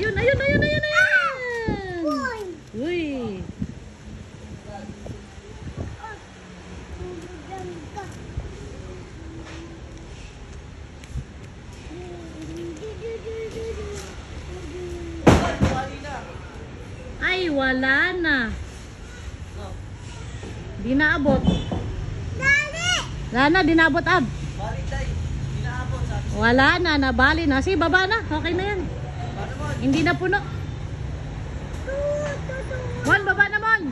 Ayun, ayun, ayun, ayun, ayun. Uy. Ay, wala na. Di naabot. Wala na, di naabot, Ab. Wala na, nabali na. Sige, baba na. Okay na yan. Hindi na puno. Mon, baba na, Mon.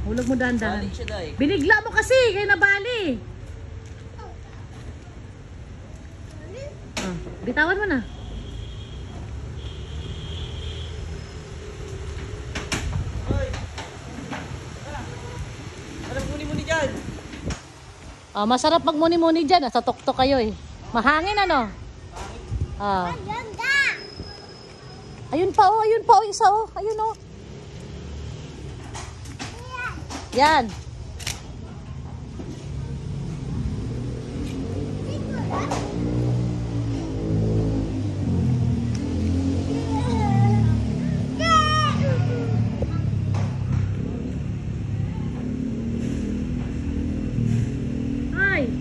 Hulog mo dahan-dahan. Binigla mo kasi, kaya nabali. Bitawan mo na. Masarap magmuni-muni dyan. Sa tuktok kayo eh. Mahangin ano? Ayun pa oh, ayun pa oh, isa oh. Ayun oh. Yan.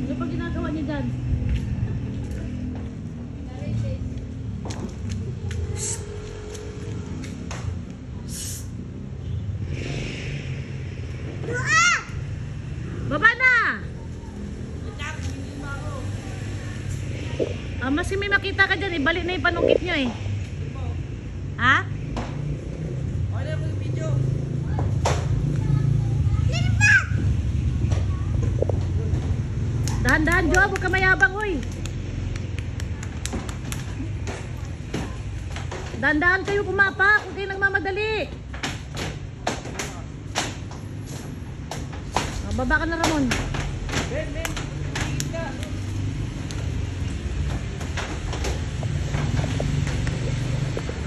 Ano pa ginagawa niyo dyan? Baba na! Mas may makita ka dyan, ibalik na yung panungkit nyo eh. Ha? Dahan-dahan, Jo. Huwag ka mayabang, uy. Dahan-dahan kayo kumapak. Huwag kayo nagmamadali. Baba ka na, Ramon.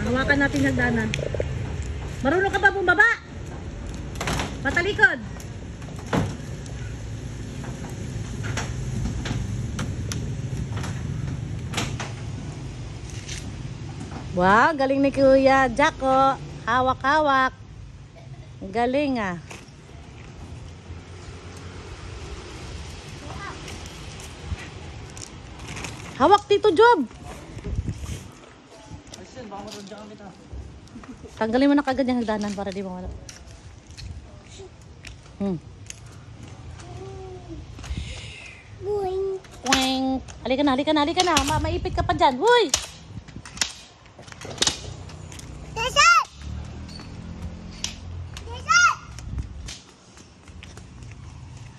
Hawakan natin yung hagdanan. Marunong ka ba bumaba? Patalikod. Wow, galing ni Kuya Jacko. Hawak-hawak. Galing ah. Hawak Tito Job. Tanggalin mo na kagad yung hagdanan para di mawala. Boing. Halika na, halika na, halika na. Maipit ka pa dyan. Huy!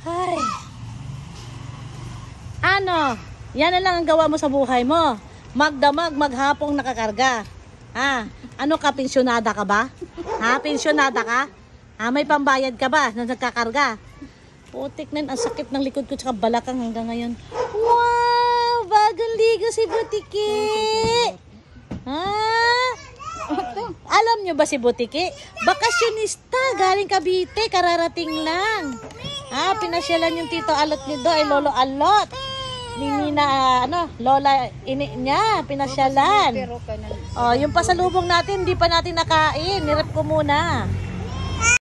Ay. Ano? Yan na lang ang gawa mo sa buhay mo. Magdamag, maghapong nakakarga. Ha? Ano ka, pensyonada ka ba? Ha? Pensyonada ka? Ha? May pambayad ka ba na nagkakarga? Putik na, ang sakit ng likod ko tsaka balakang hanggang ngayon. Wow! Bagong ligo si Butiki! Ha? Alam nyo ba si Butiki? Bakasyonista, galing Cavite, kararating lang. Pinasyalan yung Tito Alot niyo do, ay Lolo Alot. Nina, Lola ini niya, pinasyalan. Yung pasalubong natin, hindi pa natin nakain. Nirep ko muna.